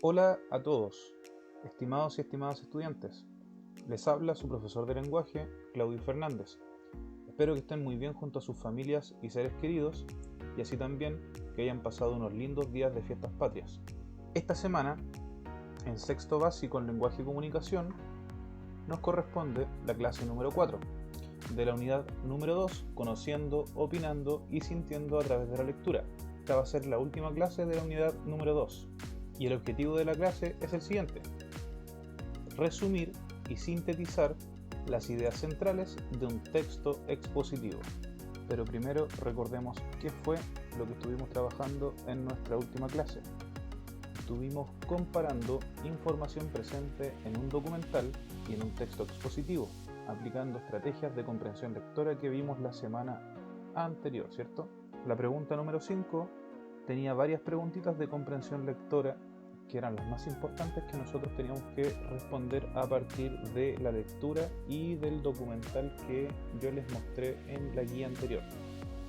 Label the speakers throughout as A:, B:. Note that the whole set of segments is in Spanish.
A: Hola a todos, estimados y estimadas estudiantes. Les habla su profesor de lenguaje, Claudio Fernández. Espero que estén muy bien junto a sus familias y seres queridos, y así también que hayan pasado unos lindos días de fiestas patrias. Esta semana, en sexto básico en lenguaje y comunicación, nos corresponde la clase número 4, de la unidad número 2, conociendo, opinando y sintiendo a través de la lectura. Esta va a ser la última clase de la unidad número 2. Y el objetivo de la clase es el siguiente: resumir y sintetizar las ideas centrales de un texto expositivo. Pero primero recordemos qué fue lo que estuvimos trabajando en nuestra última clase. Estuvimos comparando información presente en un documental y en un texto expositivo, aplicando estrategias de comprensión lectora que vimos la semana anterior, ¿cierto? La pregunta número 5 tenía varias preguntitas de comprensión lectora que eran las más importantes que nosotros teníamos que responder a partir de la lectura y del documental que yo les mostré en la guía anterior.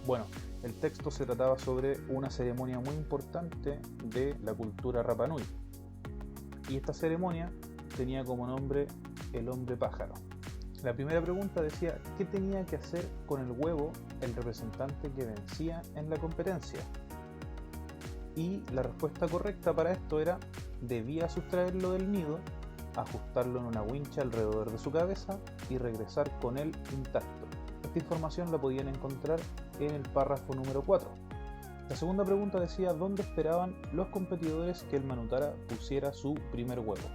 A: Bueno, el texto se trataba sobre una ceremonia muy importante de la cultura Rapa Nui, y esta ceremonia tenía como nombre el hombre pájaro. La primera pregunta decía: ¿qué tenía que hacer con el huevo el representante que vencía en la competencia? Y la respuesta correcta para esto era: debía sustraerlo del nido, ajustarlo en una wincha alrededor de su cabeza y regresar con él intacto. Esta información la podían encontrar en el párrafo número 4. La segunda pregunta decía: ¿dónde esperaban los competidores que el Manutara pusiera su primer huevo?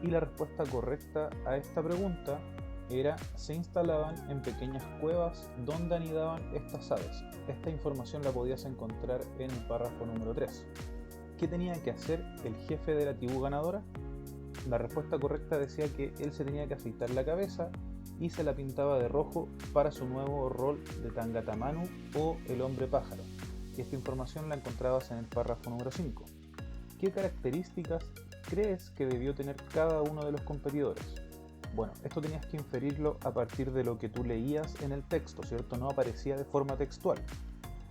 A: Y la respuesta correcta a esta pregunta era: se instalaban en pequeñas cuevas donde anidaban estas aves. Esta información la podías encontrar en el párrafo número 3. ¿Qué tenía que hacer el jefe de la tribu ganadora? La respuesta correcta decía que él se tenía que afeitar la cabeza y se la pintaba de rojo para su nuevo rol de Tangatamanu o el hombre pájaro. Y esta información la encontrabas en el párrafo número 5. ¿Qué características crees que debió tener cada uno de los competidores? Bueno, esto tenías que inferirlo a partir de lo que tú leías en el texto, ¿cierto? No aparecía de forma textual.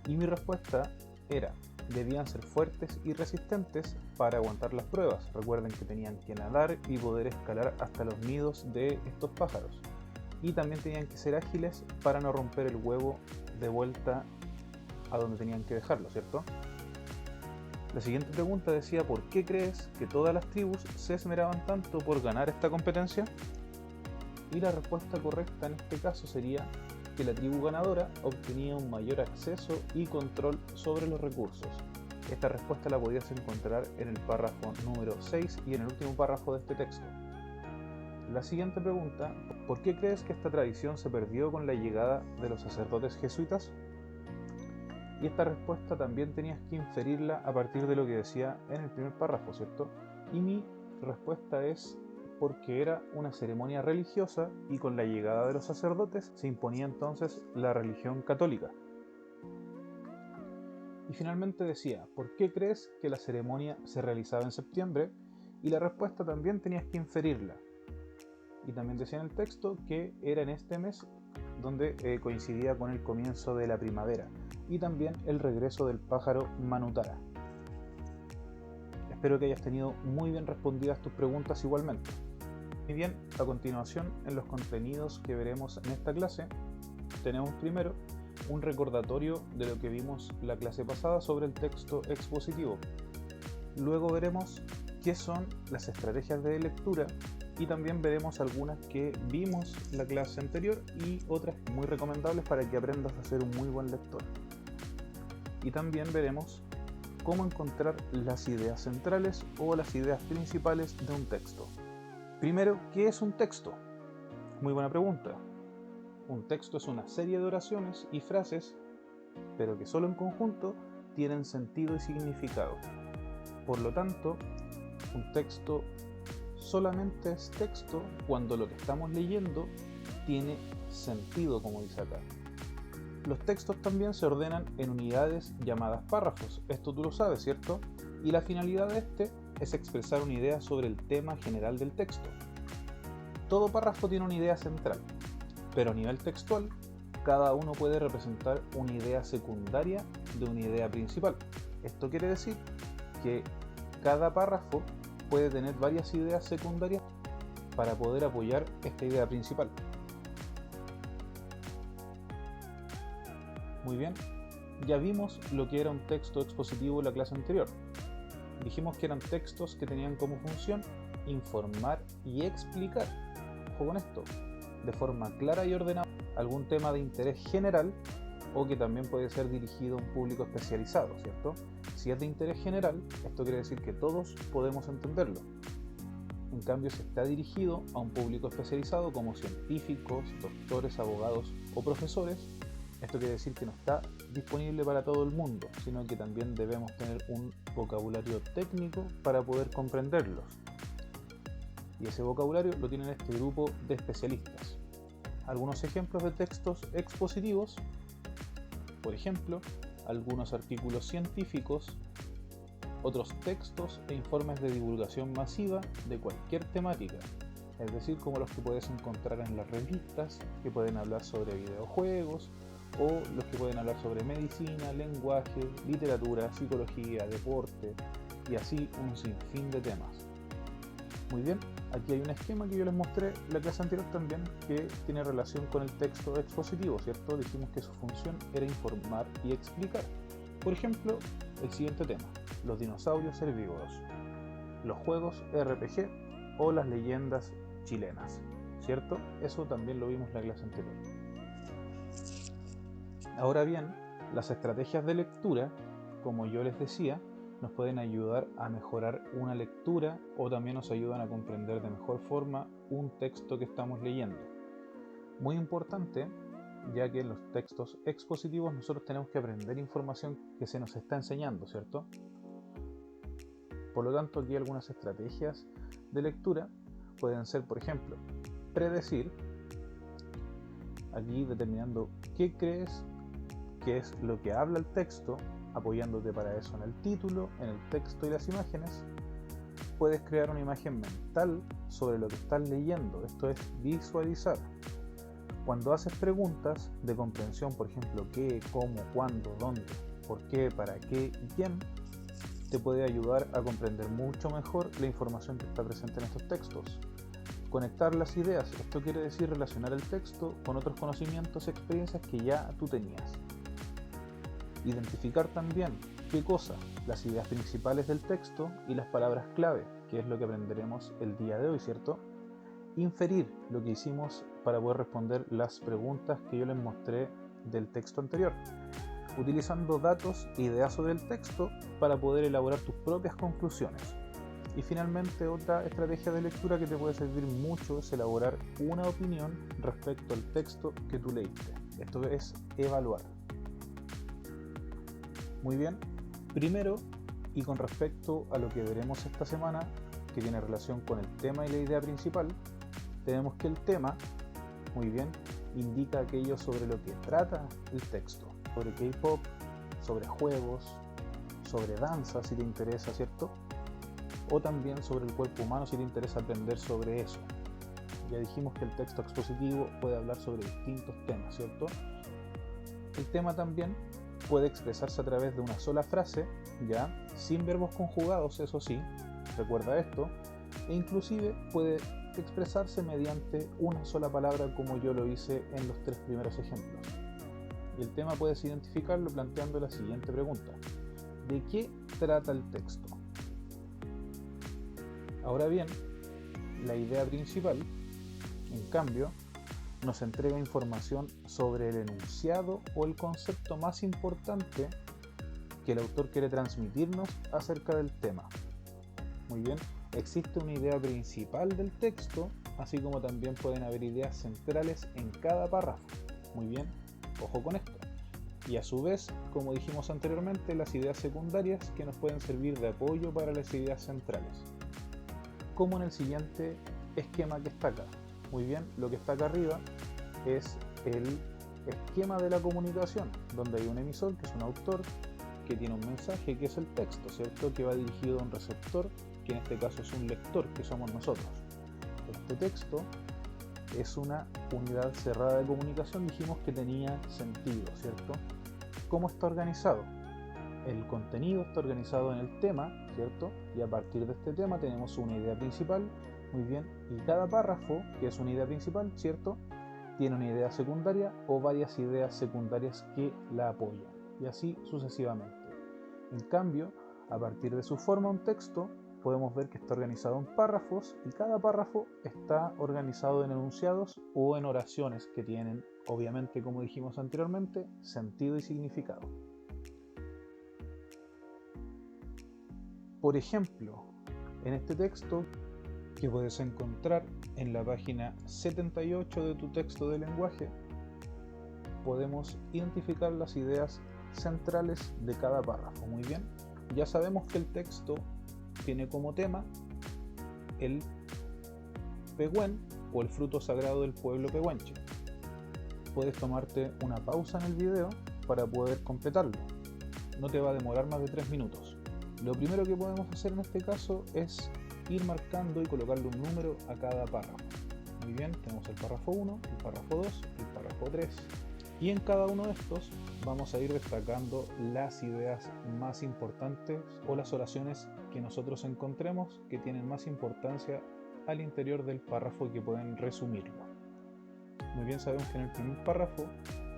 A: Y mi respuesta era: debían ser fuertes y resistentes para aguantar las pruebas. Recuerden que tenían que nadar y poder escalar hasta los nidos de estos pájaros. Y también tenían que ser ágiles para no romper el huevo de vuelta a donde tenían que dejarlo, ¿cierto? La siguiente pregunta decía: ¿por qué crees que todas las tribus se esmeraban tanto por ganar esta competencia? Y la respuesta correcta en este caso sería que la tribu ganadora obtenía un mayor acceso y control sobre los recursos. Esta respuesta la podías encontrar en el párrafo número 6 y en el último párrafo de este texto. La siguiente pregunta: ¿por qué crees que esta tradición se perdió con la llegada de los sacerdotes jesuitas? Y esta respuesta también tenías que inferirla a partir de lo que decía en el primer párrafo, ¿cierto? Y mi respuesta es: porque era una ceremonia religiosa y con la llegada de los sacerdotes se imponía entonces la religión católica. Y finalmente decía: ¿por qué crees que la ceremonia se realizaba en septiembre? Y la respuesta también tenías que inferirla. Y también decía en el texto que era en este mes donde coincidía con el comienzo de la primavera y también el regreso del pájaro Manutara. Espero que hayas tenido muy bien respondidas tus preguntas igualmente. Y bien, a continuación, en los contenidos que veremos en esta clase, tenemos primero un recordatorio de lo que vimos la clase pasada sobre el texto expositivo. Luego veremos qué son las estrategias de lectura y también veremos algunas que vimos la clase anterior y otras muy recomendables para que aprendas a ser un muy buen lector. Y también veremos cómo encontrar las ideas centrales o las ideas principales de un texto. Primero, ¿qué es un texto? Muy buena pregunta. Un texto es una serie de oraciones y frases, pero que solo en conjunto tienen sentido y significado. Por lo tanto, un texto solamente es texto cuando lo que estamos leyendo tiene sentido, como dice acá. Los textos también se ordenan en unidades llamadas párrafos. Esto tú lo sabes, ¿cierto? Y la finalidad de este es expresar una idea sobre el tema general del texto. Todo párrafo tiene una idea central, pero a nivel textual, cada uno puede representar una idea secundaria de una idea principal. Esto quiere decir que cada párrafo puede tener varias ideas secundarias para poder apoyar esta idea principal. Muy bien, ya vimos lo que era un texto expositivo en la clase anterior. Dijimos que eran textos que tenían como función informar y explicar, ojo con esto, de forma clara y ordenada algún tema de interés general o que también puede ser dirigido a un público especializado, ¿cierto? Si es de interés general, esto quiere decir que todos podemos entenderlo. En cambio, si está dirigido a un público especializado como científicos, doctores, abogados o profesores, esto quiere decir que no está disponible para todo el mundo, sino que también debemos tener un vocabulario técnico para poder comprenderlos. Y ese vocabulario lo tienen este grupo de especialistas. Algunos ejemplos de textos expositivos, por ejemplo, algunos artículos científicos, otros textos e informes de divulgación masiva de cualquier temática, es decir, como los que puedes encontrar en las revistas, que pueden hablar sobre videojuegos, o los que pueden hablar sobre medicina, lenguaje, literatura, psicología, deporte, y así un sinfín de temas. Muy bien, aquí hay un esquema que yo les mostré en la clase anterior también, que tiene relación con el texto expositivo, ¿cierto? Dijimos que su función era informar y explicar. Por ejemplo, el siguiente tema, los dinosaurios herbívoros, los juegos RPG o las leyendas chilenas, ¿cierto? Eso también lo vimos en la clase anterior. Ahora bien, las estrategias de lectura, como yo les decía, nos pueden ayudar a mejorar una lectura o también nos ayudan a comprender de mejor forma un texto que estamos leyendo. Muy importante, ya que en los textos expositivos nosotros tenemos que aprender información que se nos está enseñando, ¿cierto? Por lo tanto, aquí algunas estrategias de lectura pueden ser, por ejemplo, predecir, aquí determinando qué crees que es lo que habla el texto, apoyándote para eso en el título, en el texto y las imágenes. Puedes crear una imagen mental sobre lo que estás leyendo, esto es visualizar. Cuando haces preguntas de comprensión, por ejemplo, qué, cómo, cuándo, dónde, por qué, para qué y quién, te puede ayudar a comprender mucho mejor la información que está presente en estos textos. Conectar las ideas, esto quiere decir relacionar el texto con otros conocimientos y experiencias que ya tú tenías. Identificar también qué cosa, las ideas principales del texto y las palabras clave, que es lo que aprenderemos el día de hoy, ¿cierto? Inferir lo que hicimos para poder responder las preguntas que yo les mostré del texto anterior, utilizando datos e ideas sobre el texto para poder elaborar tus propias conclusiones. Y finalmente, otra estrategia de lectura que te puede servir mucho es elaborar una opinión respecto al texto que tú leíste. Esto es evaluar. Muy bien, primero, y con respecto a lo que veremos esta semana, que tiene relación con el tema y la idea principal, tenemos que el tema, muy bien, indica aquello sobre lo que trata el texto, sobre K-pop, sobre juegos, sobre danza si te interesa, ¿cierto? O también sobre el cuerpo humano si te interesa aprender sobre eso. Ya dijimos que el texto expositivo puede hablar sobre distintos temas, ¿cierto? El tema también puede expresarse a través de una sola frase, ya, sin verbos conjugados, eso sí, recuerda esto, e inclusive puede expresarse mediante una sola palabra como yo lo hice en los 3 primeros ejemplos. Y el tema puedes identificarlo planteando la siguiente pregunta: ¿de qué trata el texto? Ahora bien, la idea principal, en cambio, nos entrega información sobre el enunciado o el concepto más importante que el autor quiere transmitirnos acerca del tema. Muy bien, existe una idea principal del texto, así como también pueden haber ideas centrales en cada párrafo. Muy bien, ojo con esto. Y a su vez, como dijimos anteriormente, las ideas secundarias que nos pueden servir de apoyo para las ideas centrales, como en el siguiente esquema que está acá. Muy bien, lo que está acá arriba es el esquema de la comunicación, donde hay un emisor, que es un autor, que tiene un mensaje, que es el texto, ¿cierto? Que va dirigido a un receptor, que en este caso es un lector, que somos nosotros. Este texto es una unidad cerrada de comunicación, dijimos que tenía sentido, ¿cierto? ¿Cómo está organizado? el contenido está organizado en el tema, ¿cierto? Y a partir de este tema tenemos una idea principal, muy bien, y cada párrafo, que es una idea principal, ¿cierto?, tiene una idea secundaria o varias ideas secundarias que la apoyan, y así sucesivamente. En cambio, a partir de su forma un texto, podemos ver que está organizado en párrafos y cada párrafo está organizado en enunciados o en oraciones que tienen, obviamente, como dijimos anteriormente, sentido y significado. Por ejemplo, en este texto que puedes encontrar en la página 78 de tu texto de lenguaje, podemos identificar las ideas centrales de cada párrafo. Muy bien, ya sabemos que el texto tiene como tema el pehuen o el fruto sagrado del pueblo pehuenche. Puedes tomarte una pausa en el video para poder completarlo. No te va a demorar más de 3 minutos. Lo primero que podemos hacer en este caso es ir marcando y colocarle un número a cada párrafo. Muy bien, tenemos el párrafo 1, el párrafo 2, el párrafo 3. Y en cada uno de estos vamos a ir destacando las ideas más importantes o las oraciones que nosotros encontremos que tienen más importancia al interior del párrafo y que pueden resumirlo. Muy bien, sabemos que en el primer párrafo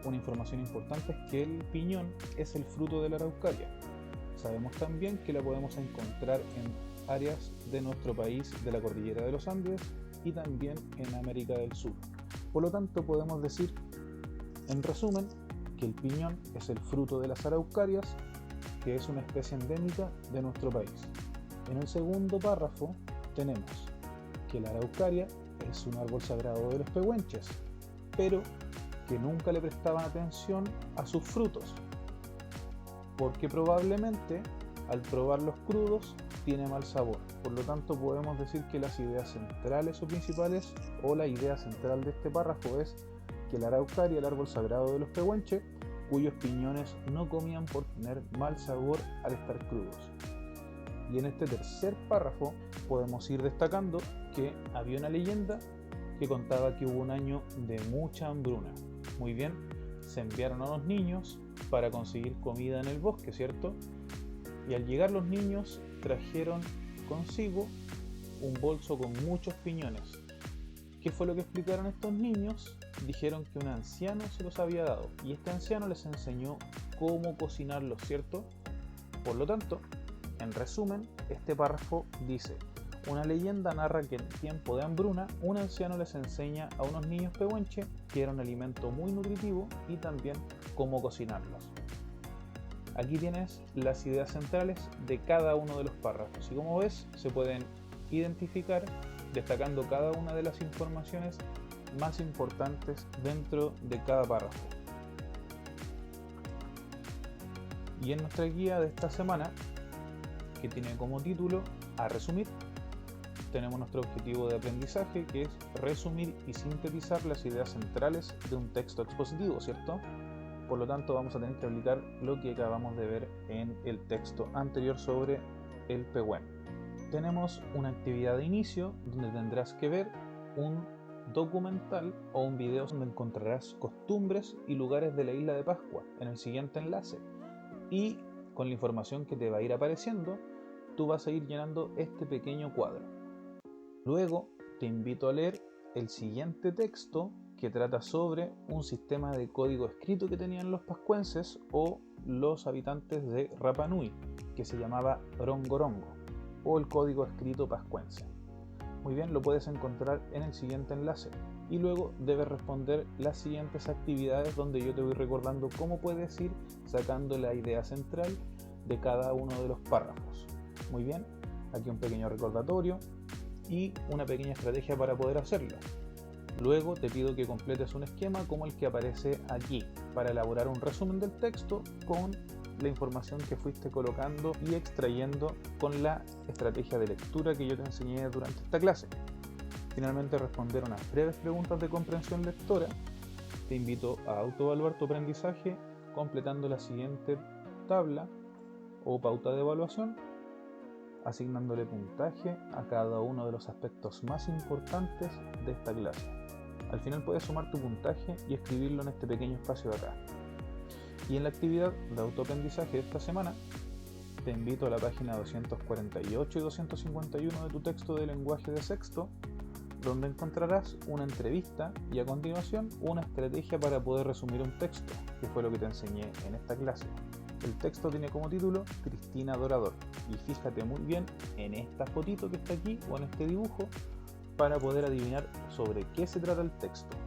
A: una información importante es que el piñón es el fruto de la araucaria. Sabemos también que la podemos encontrar en áreas de nuestro país de la cordillera de los Andes y también en América del Sur. Por lo tanto, podemos decir, en resumen, que el piñón es el fruto de las araucarias, que es una especie endémica de nuestro país. En el segundo párrafo tenemos que la araucaria es un árbol sagrado de los pehuenches, pero que nunca le prestaban atención a sus frutos, porque probablemente al probarlos crudos tiene mal sabor. Por lo tanto, podemos decir que las ideas centrales o principales, o la idea central de este párrafo es que la araucaria, el árbol sagrado de los pehuenches, cuyos piñones no comían por tener mal sabor al estar crudos. Y en este tercer párrafo podemos ir destacando que había una leyenda que contaba que hubo un año de mucha hambruna. Muy bien, se enviaron a los niños para conseguir comida en el bosque, ¿cierto? Y al llegar los niños trajeron consigo un bolso con muchos piñones. ¿Qué fue lo que explicaron estos niños? Dijeron que un anciano se los había dado y este anciano les enseñó cómo cocinarlos, ¿cierto? Por lo tanto, en resumen, este párrafo dice: una leyenda narra que en tiempo de hambruna un anciano les enseña a unos niños pehuenche que era un alimento muy nutritivo y también cómo cocinarlos. Aquí tienes las ideas centrales de cada uno de los párrafos y como ves se pueden identificar destacando cada una de las informaciones más importantes dentro de cada párrafo. Y en nuestra guía de esta semana, que tiene como título A resumir, tenemos nuestro objetivo de aprendizaje, que es resumir y sintetizar las ideas centrales de un texto expositivo, ¿cierto? Por lo tanto, vamos a tener que aplicar lo que acabamos de ver en el texto anterior sobre el pehuen. Tenemos una actividad de inicio donde tendrás que ver un documental o un video donde encontrarás costumbres y lugares de la isla de Pascua en el siguiente enlace. Y con la información que te va a ir apareciendo, tú vas a ir llenando este pequeño cuadro. Luego te invito a leer el siguiente texto que trata sobre un sistema de código escrito que tenían los pascuenses o los habitantes de Rapa Nui, que se llamaba Rongorongo, o el código escrito pascuense. Muy bien, lo puedes encontrar en el siguiente enlace. Y luego debes responder las siguientes actividades donde yo te voy recordando cómo puedes ir sacando la idea central de cada uno de los párrafos. Muy bien, aquí un pequeño recordatorio y una pequeña estrategia para poder hacerlo. Luego te pido que completes un esquema como el que aparece aquí para elaborar un resumen del texto con la información que fuiste colocando y extrayendo con la estrategia de lectura que yo te enseñé durante esta clase. Finalmente, responder unas breves preguntas de comprensión lectora. Te invito a autoevaluar tu aprendizaje completando la siguiente tabla o pauta de evaluación, asignándole puntaje a cada uno de los aspectos más importantes de esta clase. Al final puedes sumar tu puntaje y escribirlo en este pequeño espacio de acá. Y en la actividad de autoaprendizaje de esta semana, te invito a la página 248 y 251 de tu texto de lenguaje de sexto, donde encontrarás una entrevista y a continuación una estrategia para poder resumir un texto, que fue lo que te enseñé en esta clase. El texto tiene como título Cristina Dorador, y fíjate muy bien en esta fotito que está aquí o en este dibujo para poder adivinar sobre qué se trata el texto.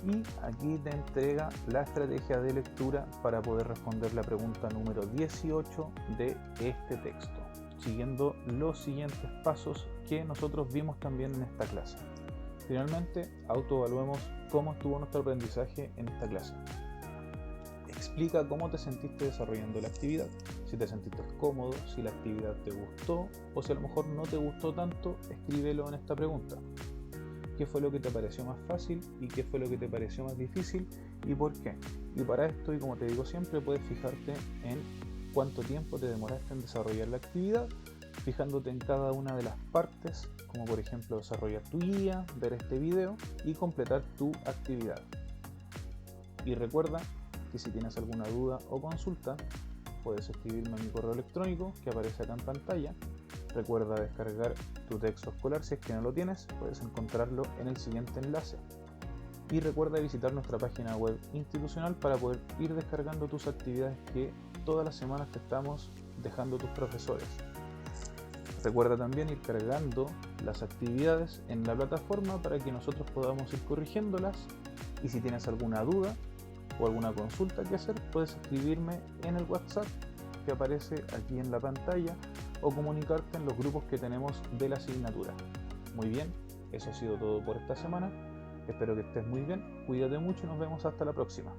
A: Y aquí te entrega la estrategia de lectura para poder responder la pregunta número 18 de este texto, siguiendo los siguientes pasos que nosotros vimos también en esta clase. Finalmente, autoevaluemos cómo estuvo nuestro aprendizaje en esta clase. Explica cómo te sentiste desarrollando la actividad, si te sentiste cómodo, si la actividad te gustó o si a lo mejor no te gustó tanto, escríbelo en esta pregunta. ¿Qué fue lo que te pareció más fácil y qué fue lo que te pareció más difícil y por qué? Y para esto, y como te digo siempre, puedes fijarte en cuánto tiempo te demoraste en desarrollar la actividad, fijándote en cada una de las partes, como por ejemplo desarrollar tu guía, ver este video y completar tu actividad. Y recuerda que si tienes alguna duda o consulta, puedes escribirme a mi correo electrónico que aparece acá en pantalla. Recuerda descargar tu texto escolar, si es que no lo tienes, puedes encontrarlo en el siguiente enlace. Y recuerda visitar nuestra página web institucional para poder ir descargando tus actividades que todas las semanas te estamos dejando tus profesores. Recuerda también ir cargando las actividades en la plataforma para que nosotros podamos ir corrigiéndolas, y si tienes alguna duda o alguna consulta que hacer, puedes escribirme en el WhatsApp que aparece aquí en la pantalla o comunicarte en los grupos que tenemos de la asignatura. Muy bien, eso ha sido todo por esta semana. Espero que estés muy bien, cuídate mucho y nos vemos hasta la próxima.